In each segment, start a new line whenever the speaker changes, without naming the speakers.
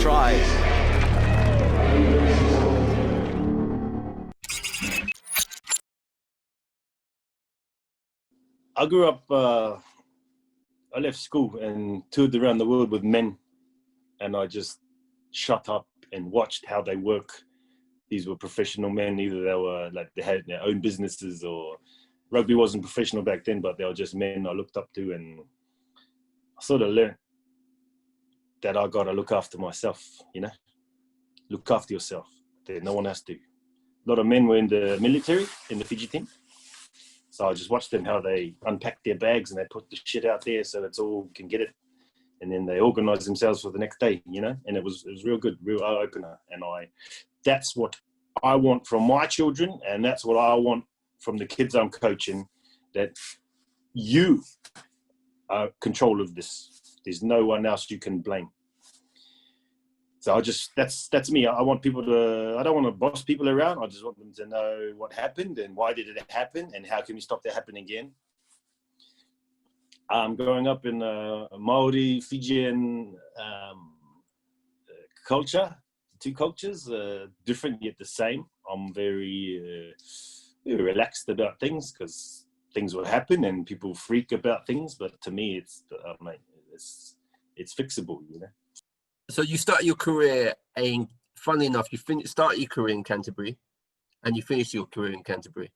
try.
I grew up, I left school and toured around the world with men, and I just shut up and watched how they work. These were professional men. Either they had their own businesses, or rugby wasn't professional back then, but they were just men I looked up to, and I sort of learned that I got to look after myself, look after yourself. No one has to. A lot of men were in the military, in the Fiji team. So I just watched them, how they unpack their bags and they put the shit out there so it's all can get it. And then they organize themselves for the next day, and it was real good, real eye-opener. And that's what I want from my children, and that's what I want from the kids I'm coaching, that you are control of this. There's no one else you can blame. So that's me. I want people I don't want to boss people around. I just want them to know what happened and why did it happen and how can we stop that happening again. Growing up in a Maori, Fijian culture, two cultures, different yet the same. I'm very relaxed about things because things will happen and people freak about things. But to me, it's fixable,
So you started your career funnily enough, you started your career in Canterbury and you finished your career in Canterbury.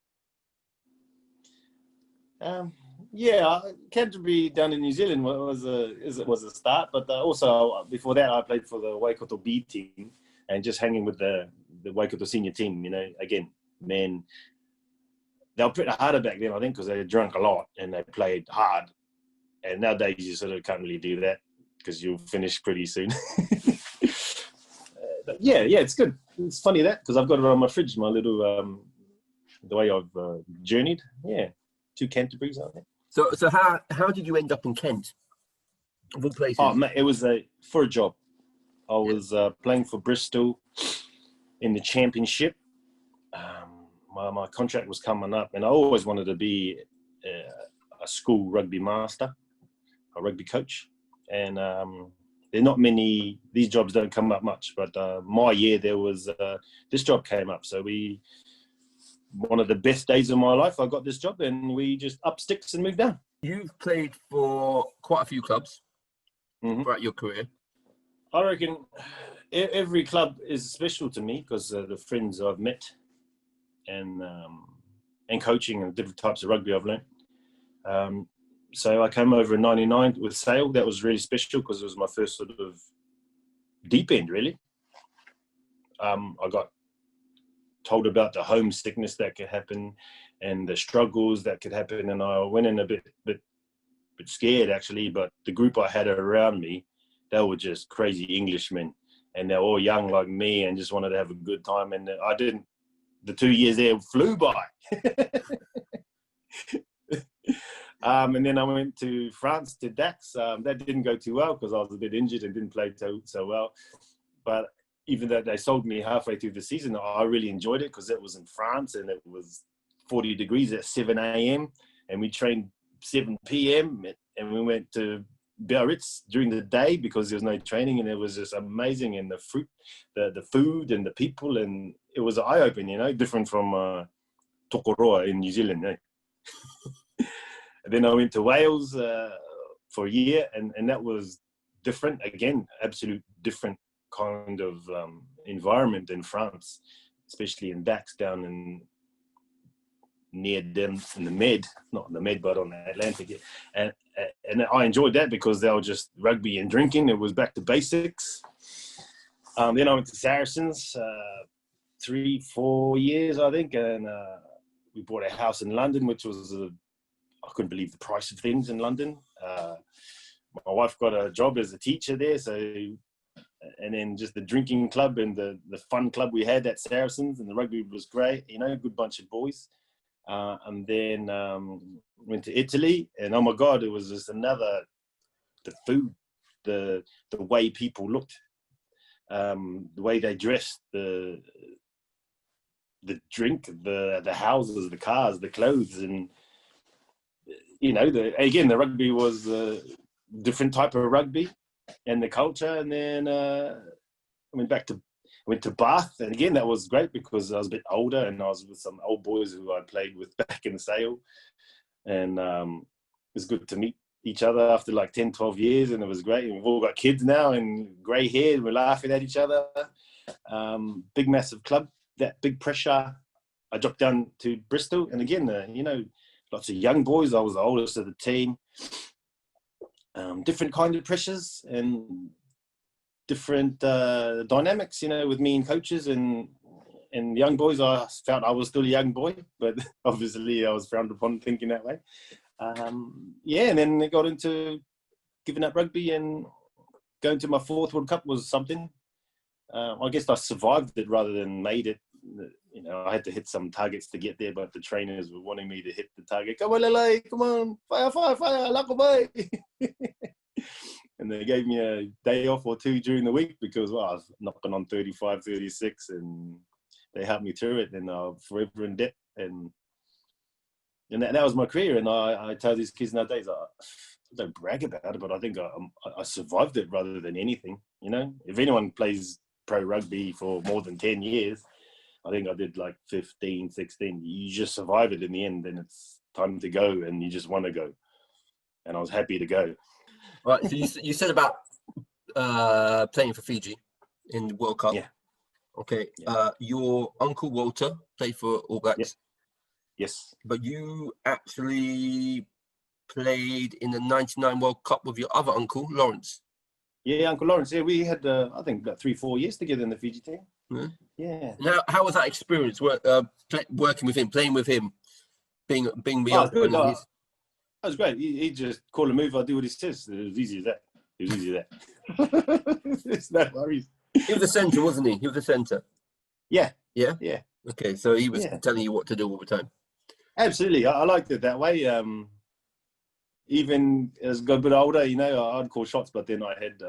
Yeah, Canterbury down in New Zealand was a start, but also before that I played for the Waikato B team and just hanging with the Waikato senior team, again, men, they were pretty harder back then, I think, because they drank a lot and they played hard. And nowadays you sort of can't really do that because you'll finish pretty soon. But yeah, it's good. It's funny because I've got it on my fridge, my little, the way I've journeyed. Yeah, 2 Canterburys out there.
So how did you end up in Kent, of all places?
Oh, mate, it was for a job. I was playing for Bristol in the championship. My contract was coming up, and I always wanted to be a school rugby master, a rugby coach. And there are not many, these jobs don't come up much, but my year there was, this job came up. So one of the best days of my life, I got this job and we just up sticks and moved down.
You've played for quite a few clubs throughout your career.
I reckon every club is special to me because the friends I've met and coaching and different types of rugby I've learned. So I came over in 99 with Sale. That was really special because it was my first sort of deep end, really. I got told about the homesickness that could happen and the struggles that could happen. And I went in a bit scared, actually. But the group I had around me, they were just crazy Englishmen. And they're all young like me and just wanted to have a good time. And the 2 years there flew by. And then I went to France, to Dax. That didn't go too well because I was a bit injured and didn't play so well. But even though they sold me halfway through the season, I really enjoyed it because it was in France and it was 40 degrees at 7 a.m. And we trained 7 p.m. and we went to Biarritz during the day because there was no training, and it was just amazing. And the fruit, the food and the people, and it was eye-opening, different from Tokoroa in New Zealand. And then I went to Wales for a year, and that was different. Again, absolute different kind of environment in France, especially in Dax, down in near them in the Med, not in the Med, but on the Atlantic. And I enjoyed that because they were just rugby and drinking. It was back to basics. Then I went to Saracens, 3-4 years, I think, and we bought a house in London, which was I couldn't believe the price of things in London. My wife got a job as a teacher there, and then just the drinking club and the fun club we had at Saracens, and the rugby was great, good bunch of boys. And then went to Italy, and oh my God, it was just the food, the way people looked, the way they dressed, the drink, the houses, the cars, the clothes, and the rugby was a different type of rugby and the culture. And then went to Bath, and again that was great because I was a bit older and I was with some old boys who I played with back in the Sale, and it was good to meet each other after like 10, 12 years, and it was great. And we've all got kids now and grey hair, and we're laughing at each other. Big massive club, that big pressure. I dropped down to Bristol, and again, lots of young boys. I was the oldest of the team. Different kind of pressures and different dynamics, with me and coaches and young boys. I felt I was still a young boy, but obviously I was frowned upon thinking that way. And then it got into giving up rugby, and going to my 4th World Cup was something. I guess I survived it rather than made it. I had to hit some targets to get there, but the trainers were wanting me to hit the target. Come on, Lele, come on, fire, lakobay. And they gave me a day off or two during the week because I was knocking on 35, 36, and they helped me through it, and I'm forever in debt. And that was my career. And I tell these kids nowadays, I don't brag about it, but I think I survived it rather than anything. If anyone plays pro rugby for more than 10 years, I think I did like 15, 16. You just survive it in the end, and it's time to go, and you just want to go. And I was happy to go.
Right. So you said about playing for Fiji in the World Cup.
Yeah.
Okay.
Yeah.
Your uncle Walter played for All Blacks.
Yes.
But you actually played in the '99 World Cup with your other uncle, Lawrence.
Yeah, Uncle Lawrence. Yeah, we had, I think, about 3-4 years together in the Fiji team.
Yeah.
Yeah.
Now, how was that experience? Working with him, playing with him, being the
good. That was great. He just call a move. I do what he says. It was easy as that. It's no worries.
He was the centre, wasn't he? He was the centre.
Yeah.
Yeah.
Yeah.
Okay, so he was telling you what to do all the time.
Absolutely, I liked it that way. Even as I got a bit older, I'd call shots, but then I had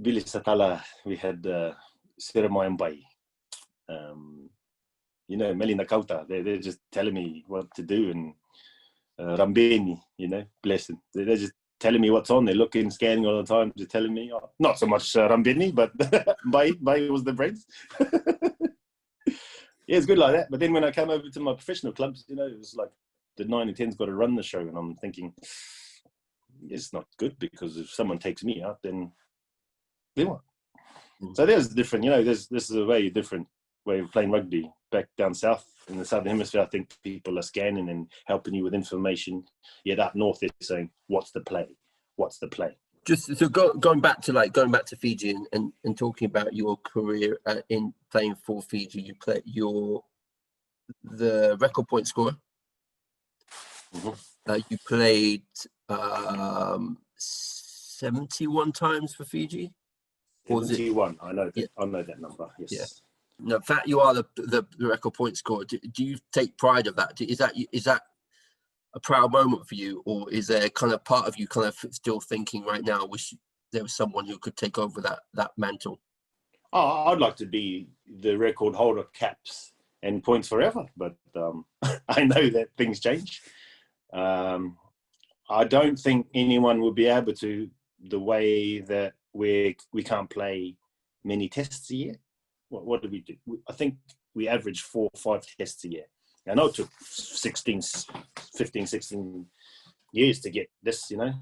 Billy Satala. We had Seremai Mbai. Melina Kauta. They're just telling me what to do, and Rambeni, bless them. They're just telling me what's on. They're looking, scanning all the time, just telling me. Not so much Rambeni, but Mbai was the brains. Yeah, it's good like that. But then when I came over to my professional clubs, it was like the 9 and 10's got to run the show, and I'm thinking it's not good, because if someone takes me out, then what? So there's different. This is a very different way of playing rugby back down south in the Southern Hemisphere. I think people are scanning and helping you with information. Yet up north, they're saying, "What's the play? What's the play?"
Just so going back to Fiji and talking about your career in playing for Fiji, you're the record point scorer. Mm-hmm. You played 71 times for Fiji.
71. I know that. Yeah. I know that number. Yes.
Yeah. No, in fact, you are the record point scorer. Do you take pride of that? Is that a proud moment for you, or is there kind of part of you kind of still thinking right now, wish there was someone who could take over that mantle?
Oh, I'd like to be the record holder, caps and points forever, but I know that things change. I don't think anyone will be able to, the way that we can't play many tests a year. What do we do? I think we average 4 or 5 tests a year. I know it took 15, 16 years to get this, I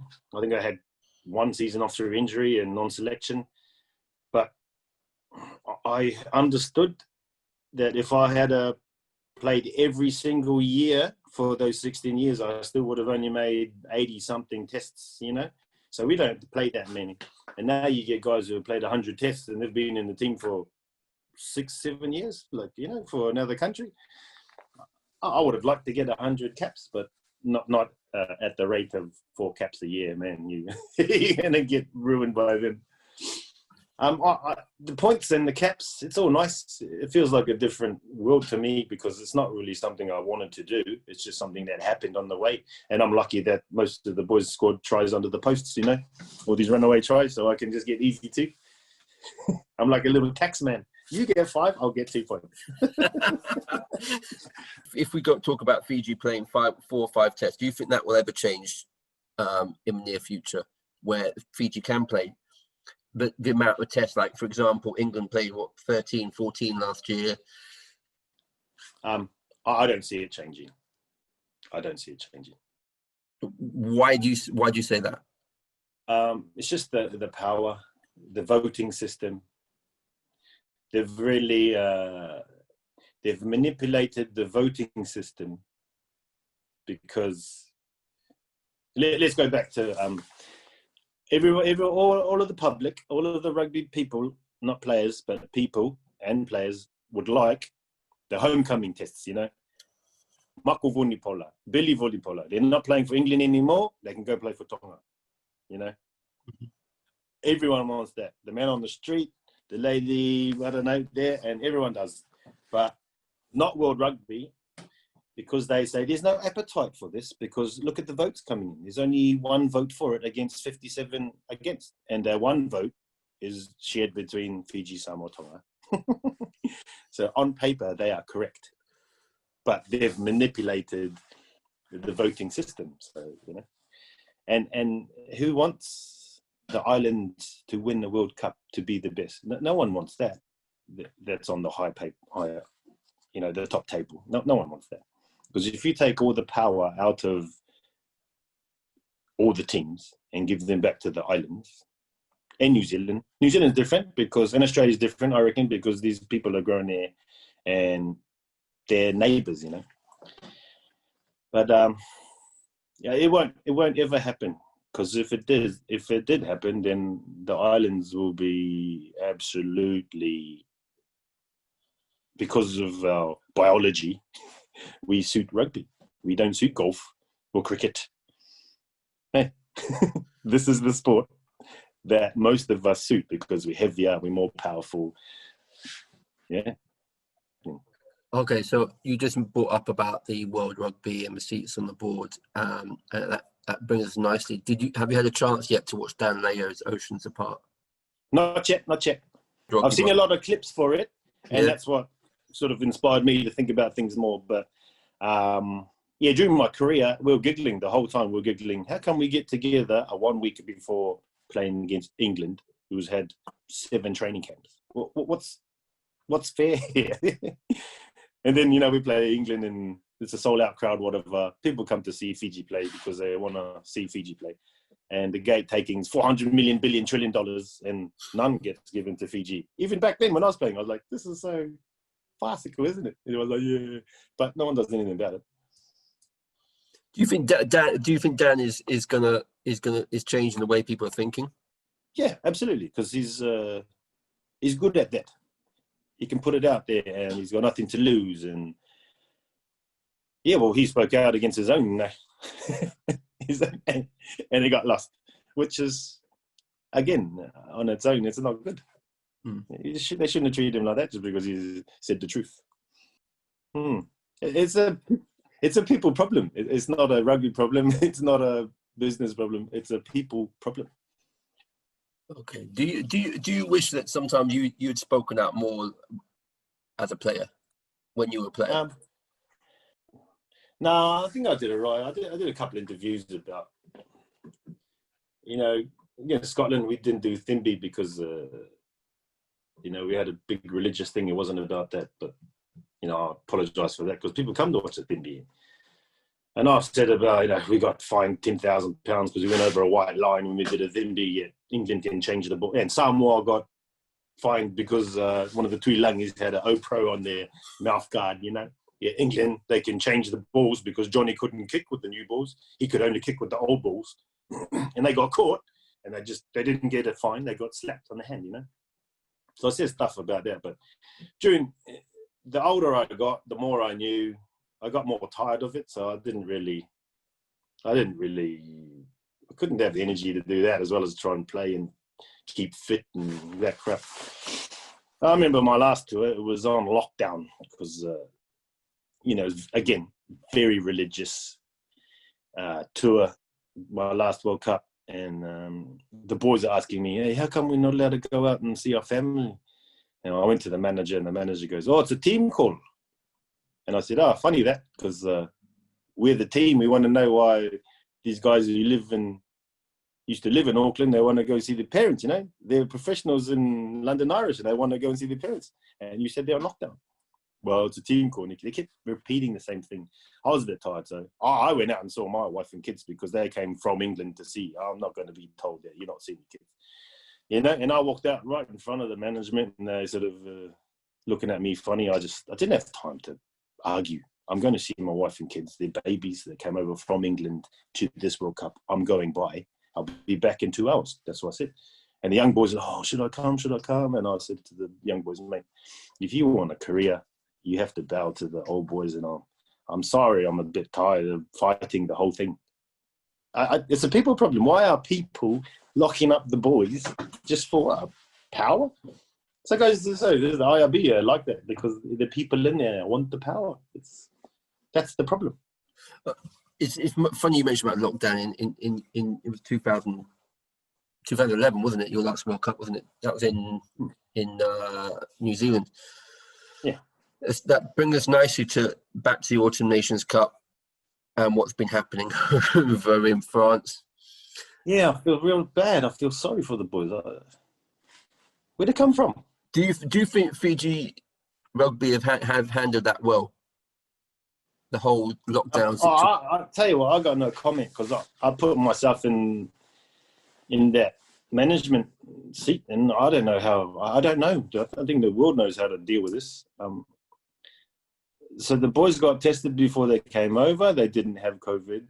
think I had 1 season off through injury and non-selection. But I understood that if I had played every single year for those 16 years, I still would have only made 80-something tests, So we don't play that many. And now you get guys who have played 100 tests and they've been in the team for 6-7 years, for another country. I would have liked to get 100 caps, but not at the rate of 4 caps a year, man. You're going to get ruined by them. The points and the caps, it's all nice. It feels like a different world to me, because it's not really something I wanted to do. It's just something that happened on the way. And I'm lucky that most of the boys scored tries under the posts, all these runaway tries, so I can just get easy 2. I'm like a little tax man. You get 5, I'll get 2 points.
If we talk about Fiji playing 4 or 5 tests, do you think that will ever change in the near future, where Fiji can play the amount of tests? Like, for example, England played, 13, 14 last year.
I don't see it changing. I don't see it changing.
Why do you say that?
It's just the power, the voting system. They've really they've manipulated the voting system because let's go back to all of the public, all of the rugby people, not players, but people and players would like the homecoming tests, you know. Mako Vunipola, Billy Vunipola. They're not playing for England anymore. They can go play for Tonga, you know. Everyone wants that. The man on the street, the lady, I don't know, there, and everyone does. But not World Rugby, because they say there's no appetite for this, because look at the votes coming in. There's only one vote for it against 57 against. And their one vote is shared between Fiji, Samoa, Tonga. So on paper, they are correct. But they've manipulated the voting system. So, you know. And who wants the island to win the World Cup, to be the best? No one wants that. That's on the higher, you know, the top table. No one wants that. Because if you take all the power out of all the teams and give them back to the islands and New Zealand is different because, and Australia is different, I reckon, because these people are grown there and they're neighbours, you know. But yeah, it won't ever happen, because if it did happen, then the islands will be absolutely, because of our biology, we suit rugby. We don't suit golf or cricket. Hey, this is the sport that most of us suit because we're heavier, we're more powerful. Yeah.
Okay, so you just brought up about the World Rugby and the seats on the board, and that brings us nicely. Have you had a chance yet to watch Dan Leo's Oceans Apart?
Not yet.
Rugby
I've seen a lot of clips for it, and that's what sort of inspired me to think about things more. But yeah, during my career, we were giggling the whole time. We were giggling, how can we get together 1 week before playing against England, who's had 7 training camps? What's fair here? And then, you know, we play England and it's a sold-out crowd, whatever. People come to see Fiji play because they want to see Fiji play. And the gate taking is $400 million, $1 trillion, and none gets given to Fiji. Even back then when I was playing, I was like, this is so farcical, isn't it? And it was like, yeah. But no one does anything about it.
Do you think Dan is changing the way people are thinking?
Yeah, absolutely, because he's good at that. He can put it out there, and he's got nothing to lose. And yeah, well, he spoke out against his own, and he got lost, which is, again, on its own, it's not good. They shouldn't have treated him like that just because he said the truth. It's a people problem. It's not a rugby problem. It's not a business problem. It's a people problem.
Okay. Do you wish that sometimes you'd spoken out more as a player when you were playing?
No, I think I did it right. I did a couple of interviews about, you know, Scotland. We didn't do Thimby because you know, we had a big religious thing. It wasn't about that, but you know, I apologise for that because people come to watch the Thimby. And I've said about, you know, we got fined £10,000 because we went over a white line when we did a Thimby, yet England didn't change the ball. And Samoa got fined because one of the Tuilangis had an O-Pro on their mouth guard, you know. Yeah, England, they can change the balls because Johnny couldn't kick with the new balls. He could only kick with the old balls. And they got caught, and they didn't get a fine. They got slapped on the hand, you know. So I said stuff about that. But during the older I got, the more I knew, I got more tired of it. So I couldn't have the energy to do that as well as try and play and keep fit and that crap. I remember my last tour, it was on lockdown because, you know, again, very religious tour, my last World Cup. And the boys are asking me, hey, how come we're not allowed to go out and see our family? And I went to the manager, and the manager goes, oh, it's a team call. And I said, oh, funny that, because we're the team. We want to know why these guys who live in, used to live in Auckland, they want to go see their parents, you know. They're professionals in London Irish, and they want to go and see their parents. And you said they're on lockdown. Well, it's a team call, Nicky. They kept repeating the same thing. I was a bit tired, so I went out and saw my wife and kids because they came from England to see. I'm not going to be told that you're not seeing the kids, you know. And I walked out right in front of the management, and they sort of looking at me funny. I didn't have time to argue. I'm going to see my wife and kids. They're babies that came over from England to this World Cup. I'm going by. I'll be back in 2 hours. That's what I said. And the young boys said, oh, should I come? Should I come? And I said to the young boys, mate, if you want a career, you have to bow to the old boys. And I'm sorry, I'm a bit tired of fighting the whole thing. It's a people problem. Why are people locking up the boys just for power? So guys, the IRB are like that because the people in there want the power. That's the problem.
It's funny you mentioned about lockdown in it was 2011, wasn't it? Your last World Cup, wasn't it? That was in New Zealand.
Yeah.
That brings us nicely back to the Autumn Nations Cup and what's been happening over in France.
Yeah, I feel real bad. I feel sorry for the boys. Where'd they come from?
Do you think Fiji Rugby have handled that well? The whole lockdown situation.
I'll tell you what, I got no comment because I put myself in that management seat, and I don't know how. I don't know. I think the world knows how to deal with this. So the boys got tested before they came over. They didn't have COVID.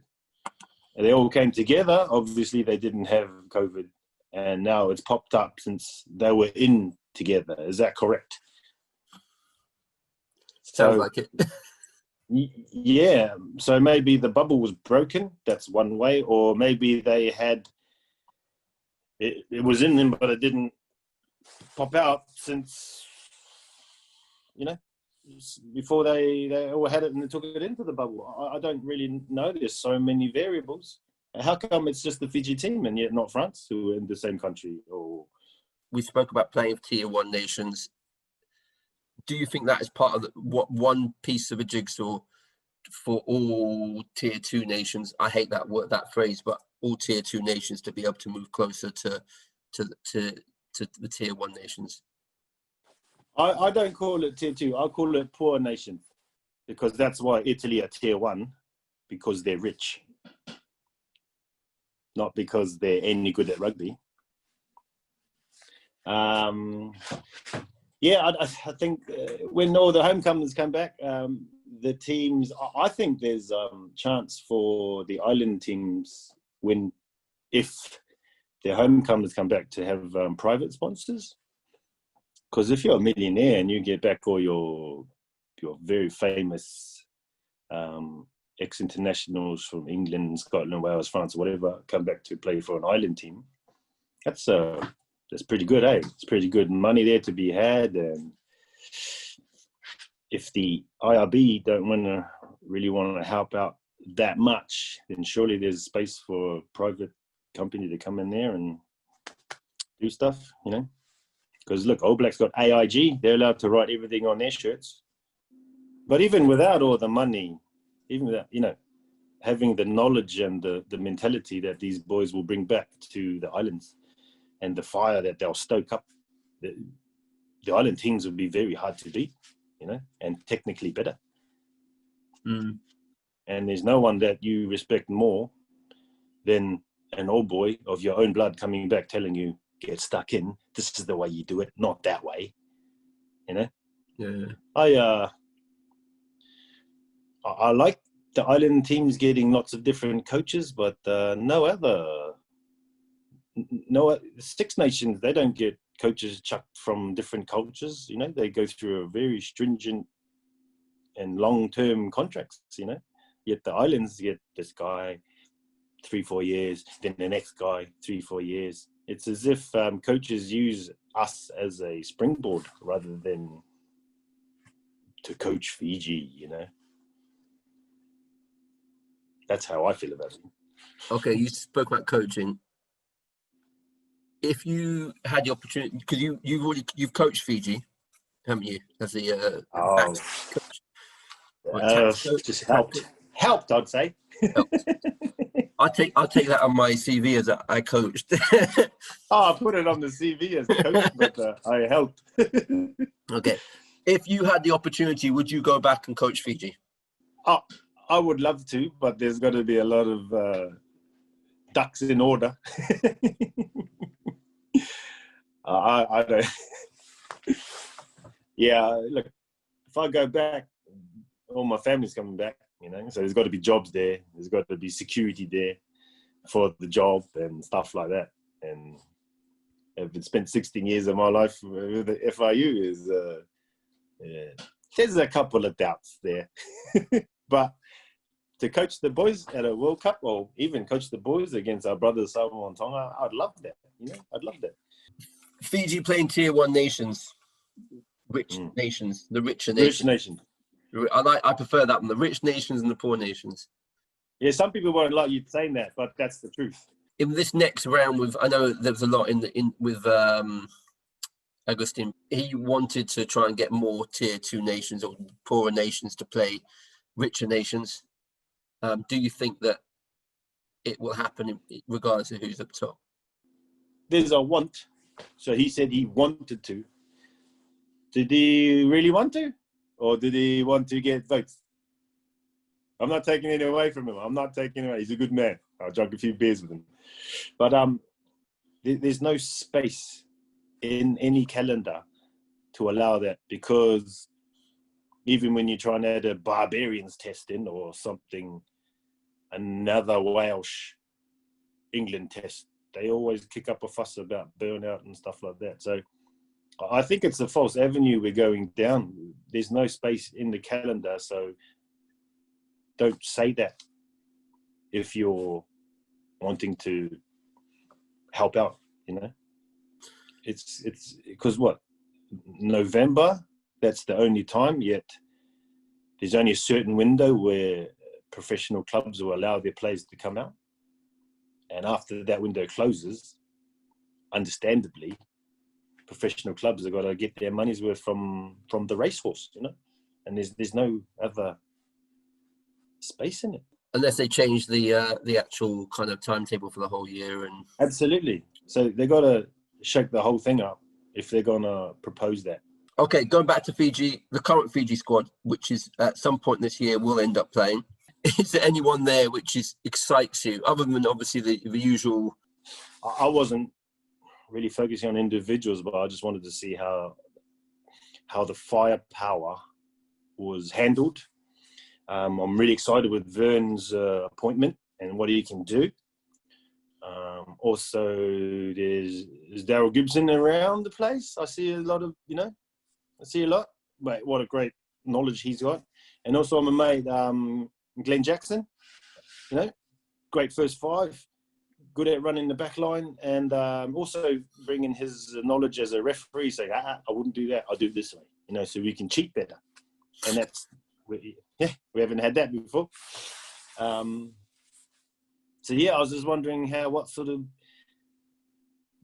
And they all came together. Obviously, they didn't have COVID, and now it's popped up since they were in together. Is that correct?
Sounds like it.
Yeah, so maybe the bubble was broken. That's one way, or maybe they had it was in them, but it didn't pop out since before they all had it and they took it into the bubble. I don't really know. There's so many variables. How come it's just the Fiji team and yet not France, who are in the same country? Or
we spoke about playing with Tier 1 nations. Do you think that is part of one piece of a jigsaw for all Tier 2 nations? I hate that phrase, but all Tier 2 nations to be able to move closer to the Tier 1 nations.
I don't call it Tier 2. I call it poor nations, because that's why Italy are Tier 1, because they're rich, not because they're any good at rugby. Yeah, I think when all the homecomers come back, the teams, I think there's chance for the island teams if their homecomers come back to have private sponsors. Because if you're a millionaire and you get back all your very famous ex-internationals from England, Scotland, Wales, France, whatever, come back to play for an island team, that's pretty good, eh? It's pretty good money there to be had. And if the IRB don't really want to help out that much, then surely there's space for a private company to come in there and do stuff, Because look, All Blacks got AIG. They're allowed to write everything on their shirts. But even without all the money, even without, having the knowledge and the mentality that these boys will bring back to the islands, and the fire that they'll stoke up, the island teams would be very hard to beat, and technically better.
Mm.
And there's no one that you respect more than an old boy of your own blood coming back telling you, get stuck in, this is the way you do it, not that way.
Yeah.
I like the island teams getting lots of different coaches, but Six Nations, they don't get coaches chucked from different cultures. They go through a very stringent and long-term contracts. Yet the islands get this guy 3-4 years, then the next guy 3-4 years. It's as if coaches use us as a springboard rather than to coach Fiji. That's how I feel about it.
Okay, you spoke about coaching. If you had the opportunity, because you've coached Fiji, haven't you? As a coach.
Just helped, I'd say.
Helped. I'll take that on my CV as I coached.
Oh, I put it on the CV as coach, but I helped.
Okay. If you had the opportunity, would you go back and coach Fiji?
Oh, I would love to, but there's got to be a lot of ducks in order. I don't. Yeah, look, if I go back, all my family's coming back, you know, so there's got to be jobs there. There's got to be security there for the job and stuff like that. And if it's spent 16 years of my life with the FIU, there's a couple of doubts there. But to coach the boys at a World Cup, or even coach the boys against our brothers Samoa and Tonga, I'd love that. You know, I'd love that.
Fiji playing tier 1 nations, rich nations, the richer nations.
Rich nations.
I prefer that one, the rich nations and the poor nations.
Yeah, some people won't like you saying that, but that's the truth.
In this next round, I know there was a lot with Agustin. He wanted to try and get more tier 2 nations or poorer nations to play richer nations. Do you think that it will happen regardless of who's up top? There's
a want. So he said he wanted to. Did he really want to? Or did he want to get votes? I'm not taking it away from him. I'm not taking it away. He's a good man. I'll drink a few beers with him. But there's no space in any calendar to allow that, because even when you're trying to add a barbarians test in or something, another Welsh England test, they always kick up a fuss about burnout and stuff like that. So I think it's a false avenue we're going down. There's no space in the calendar, so don't say that if you're wanting to help out, you know. It's because what, November, that's the only time, yet there's only a certain window where professional clubs will allow their players to come out. And after that window closes, understandably, professional clubs have got to get their money's worth from the racehorse, you know. And there's no other space in it.
Unless they change the actual kind of timetable for the whole year. And
absolutely. So they got to shake the whole thing up if they're going to propose that.
Okay, going back to Fiji, the current Fiji squad, which is at some point this year will end up playing. Is there anyone there which excites you, other than obviously the usual?
I wasn't really focusing on individuals, but I just wanted to see how the firepower was handled. I'm really excited with Vern's appointment and what he can do. Also, there's Daryl Gibson around the place. I see a lot. But what a great knowledge he's got. And also I'm a mate, Glenn Jackson, you know, great first five, good at running the back line, and also bringing his knowledge as a referee, saying, I wouldn't do that, I'll do it this way, you know, so we can cheat better. And that's, we haven't had that before. So yeah, I was just wondering what sort of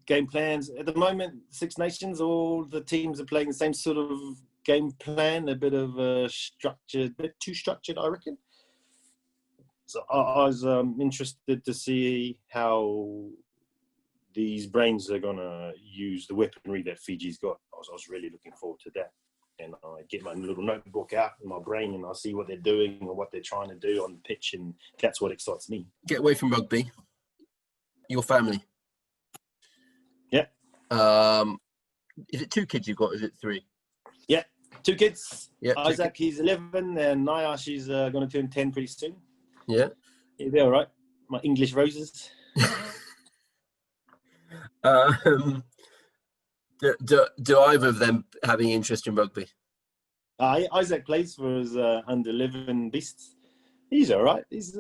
game plans at the moment. Six Nations, all the teams are playing the same sort of game plan, a bit of a bit too structured, I reckon. So I was interested to see how these brains are going to use the weaponry that Fiji's got. I was really looking forward to that. And I get my little notebook out in my brain and I see what they're doing and what they're trying to do on the pitch, and that's what excites me.
Get away from rugby. Your family.
Yeah.
Is it 2 kids you've got? Is it 3?
Yeah, 2 kids.
Yeah,
Isaac, he's 11, and Naya, she's going to turn 10 pretty soon.
Yeah.
They're all right. My English roses.
Do either of them have any interest in rugby?
Isaac plays for his under 11 beasts. He's all right. There's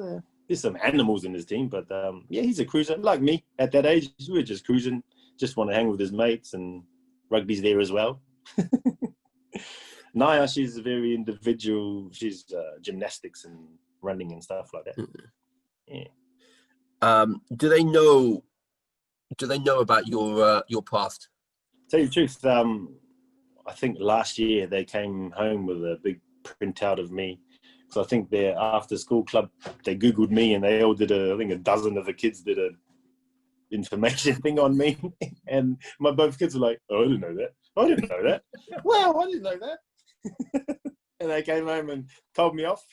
some animals in his team, but yeah, he's a cruiser. Like me at that age, we were just cruising, just want to hang with his mates, and rugby's there as well. Naya, she's very individual. She's gymnastics and running and stuff like that.
Yeah. Do they know about your past?
Tell you the truth, I think last year they came home with a big printout of me So I think their after school club, they Googled me and they all did I think a dozen of the kids did a information thing on me. And my both kids were like, oh, I didn't know that. I didn't know that. Wow, I didn't know that. And they came home and told me off.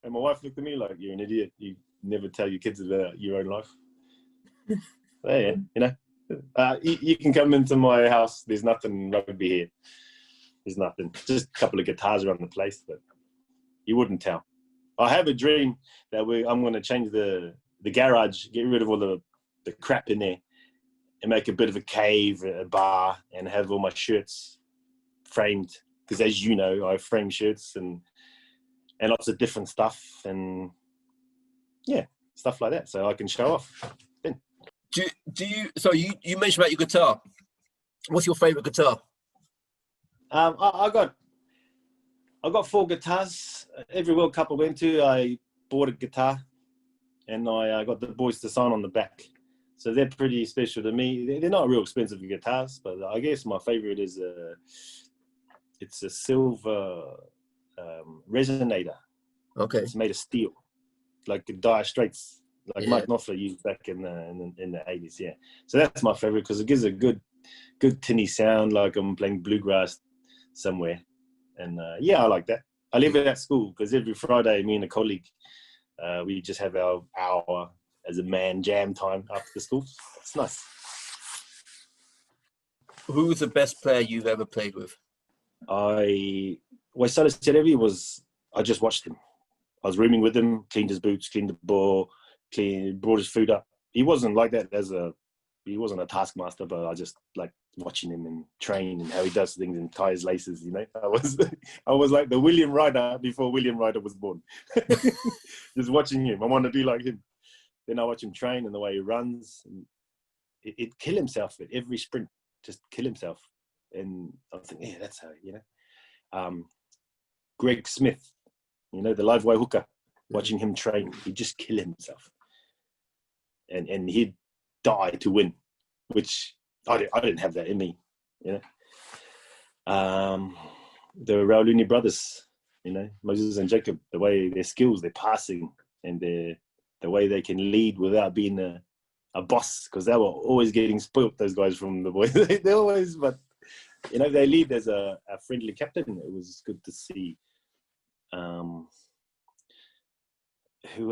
And my wife looked at me like, you're an idiot. You never tell your kids about your own life. So, yeah, you know, you can come into my house. There's nothing rugby here. There's nothing. Just a couple of guitars around the place, but you wouldn't tell. I have a dream that I'm going to change the garage, get rid of all the crap in there, and make a bit of a cave, a bar, and have all my shirts framed. Because as you know, I frame shirts and lots of different stuff, and yeah, stuff like that, so I can show off. Then.
Do you? So you mentioned about your guitar. What's your favorite guitar?
I got 4 guitars. Every World Cup I went to, I bought a guitar, and I got the boys to sign on the back. So they're pretty special to me. They're not real expensive guitars, but I guess my favorite is it's a silver resonator.
Okay.
It's made of steel, like Dire Straits, like
Yeah.
Mike Knopfler used back in the 80s. Yeah. So that's my favorite because it gives a good tinny sound, like I'm playing bluegrass somewhere. And yeah, I like that. I leave it at school because every Friday, me and a colleague, we just have our hour as a man jam time after school. It's nice.
Who was the best player you've ever played with?
I just watched him. I was rooming with him, cleaned his boots, cleaned the ball, brought his food up. He wasn't like that he wasn't a taskmaster, but I just like watching him and train and how he does things and ties laces, you know. I was like the William Ryder before William Ryder was born. Just watching him. I want to be like him. Then I watch him train and the way he runs. And he'd kill himself at every sprint, just kill himself. And I think, yeah, that's how, you know. Greg Smith, you know, the live wire hooker, watching him train, he'd just kill himself. And he'd die to win, which I didn't have that in me, you know. The Rauluni brothers, you know, Moses and Jacob, the way their skills, their passing, and the way they can lead without being a boss, because they were always getting spoilt, those guys from the boys. They always, but, you know, they lead as a friendly captain. It was good to see. Who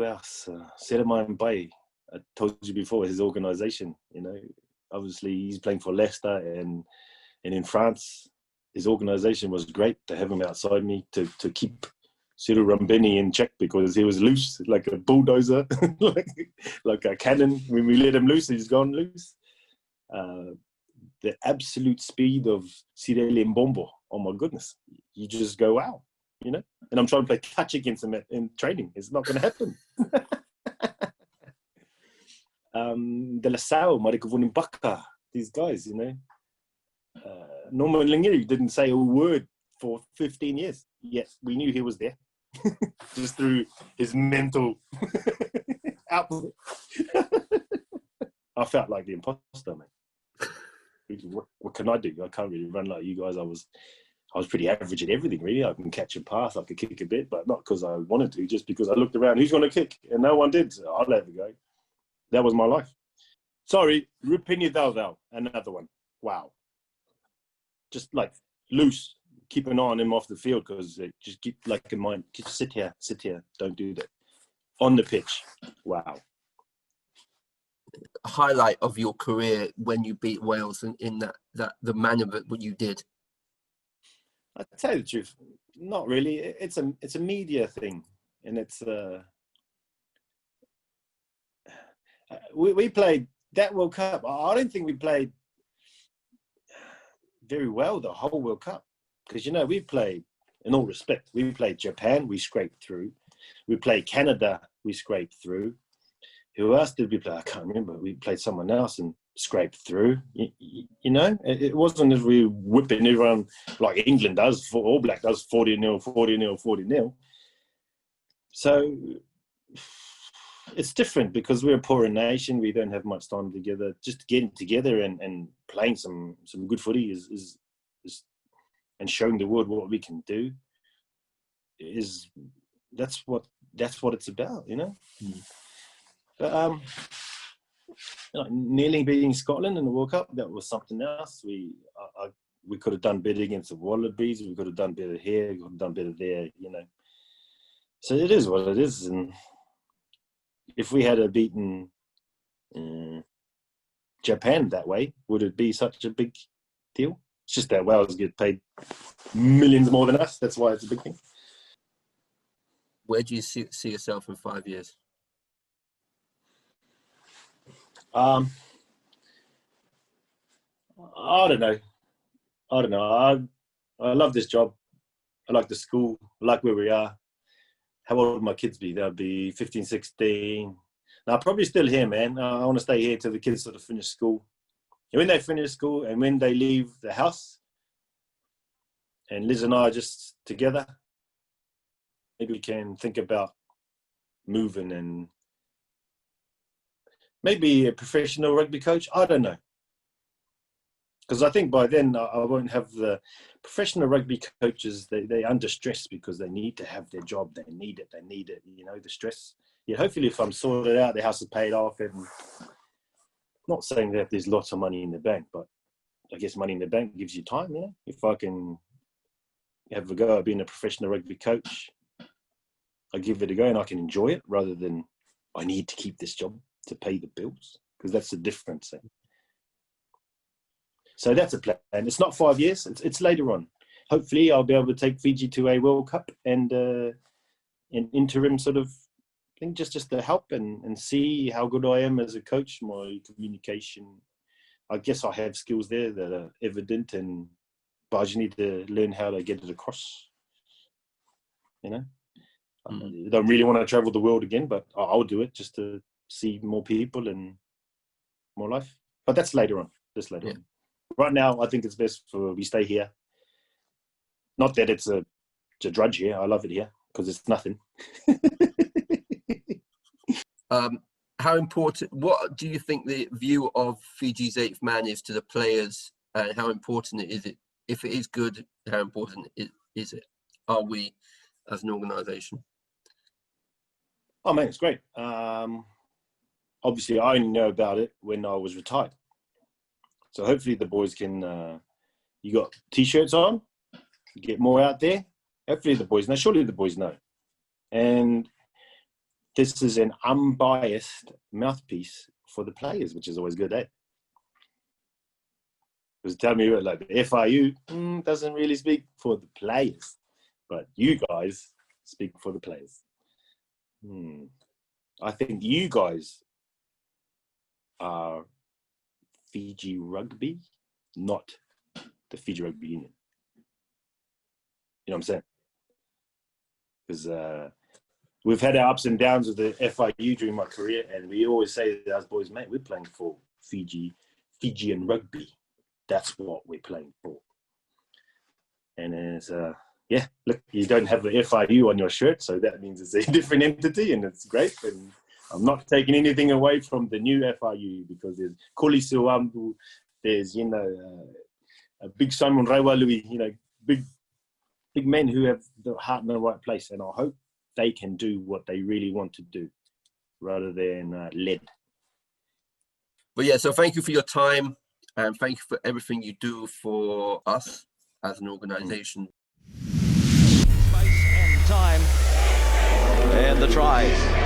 else? Seremain Bay. I told you before, his organisation, you know, obviously he's playing for Leicester and in France, his organisation was great to have him outside me to keep Cyril Rambeni in check because he was loose, like a bulldozer, like a cannon. When we let him loose, he's gone loose. The absolute speed of Cyril Mbombo, oh my goodness, you just go out, you know? And I'm trying to play touch against him in training. It's not going to happen. De La Salle, Mariko Vunimbaka, these guys, you know. Norman Lingiri didn't say a word for 15 years. Yes, we knew he was there. Just through his mental output. I felt like the imposter, man. What can I do? I can't really run like you guys. I was pretty average at everything, really. I can catch a pass, I could kick a bit, but not because I wanted to, just because I looked around, who's going to kick? And no one did, so I'll have a go. That was my life. Sorry, Rupini Daldal, another one. Wow. Just like loose, keep an eye on him off the field because just keep like in mind, just sit here, don't do that. On the pitch, wow.
Highlight of your career when you beat Wales and in that the manner that what you did?
I tell you the truth, not really. It's a media thing, and it's we played that World Cup. I don't think we played very well the whole World Cup because, you know, we played, in all respect, we played Japan, we scraped through. We played Canada, we scraped through. Who else did we play? I can't remember. We played someone else and scraped through. You know, it wasn't as we whipping everyone like England does, All Black does 40-0, 40-0, 40-0. So it's different because we're a poorer nation. We don't have much time together. Just getting together and playing some good footy is and showing the world what we can do is that's what it's about, you know. But nearly beating Scotland in the World Cup, that was something else. We could have done better against the Wallabies. We could have done better here. We could have done better there, you know. So it is what it is. And if we had beaten Japan that way, would it be such a big deal? It's just that Wales get paid millions more than us. That's why it's a big thing.
Where do you see yourself in 5 years?
I don't know. I love this job. I like the school. I like where we are. How old will my kids be? They'll be 15, 16. Now, I'm probably still here, man. I want to stay here till the kids sort of finish school. And when they finish school and when they leave the house, and Liz and I are just together, maybe we can think about moving and maybe a professional rugby coach. I don't know. Because I think by then I won't have the professional rugby coaches. They're under stress because they need to have their job. They need it, you know, the stress. Yeah, hopefully if I'm sorted out, the house is paid off, and not saying that there's lots of money in the bank, but I guess money in the bank gives you time, you know. If I can have a go at being a professional rugby coach, I give it a go and I can enjoy it rather than I need to keep this job to pay the bills, because that's the difference. So that's a plan. It's not 5 years. It's later on. Hopefully, I'll be able to take Fiji to a World Cup and an interim sort of thing, just to help and see how good I am as a coach. My communication, I guess I have skills there that are evident, but I just need to learn how to get it across. You know, I don't really want to travel the world again, but I'll do it just to see more people and more life. But that's later on. On. Right now, I think it's best for we stay here. Not that it's a drudge here. I love it here because it's nothing.
How important? What do you think the view of Fiji's 8th man is to the players, and how important is it? If it is good, how important is it? Are we as an organisation?
Oh man, it's great. Obviously, I only know about it when I was retired. So hopefully the boys can, you got T-shirts on, get more out there. Hopefully the boys know, surely the boys know. And this is an unbiased mouthpiece for the players, which is always good, eh? Because tell me, like, the FIU doesn't really speak for the players, but you guys speak for the players. I think you guys are Fiji Rugby, not the Fiji Rugby Union. You know what I'm saying? Because we've had our ups and downs with the FIU during my career, and we always say to us boys, mate, we're playing for Fijian Rugby. That's what we're playing for. And it's, look, you don't have the FIU on your shirt, so that means it's a different entity, and it's great. And I'm not taking anything away from the new FIU, because there's Koli Suambu, there's, you know, a big Simon Raiwalui, you know, big men who have the heart in the right place. And I hope they can do what they really want to do rather than led.
But yeah, so thank you for your time, and thank you for everything you do for us as an organisation.
Space and time, and the try.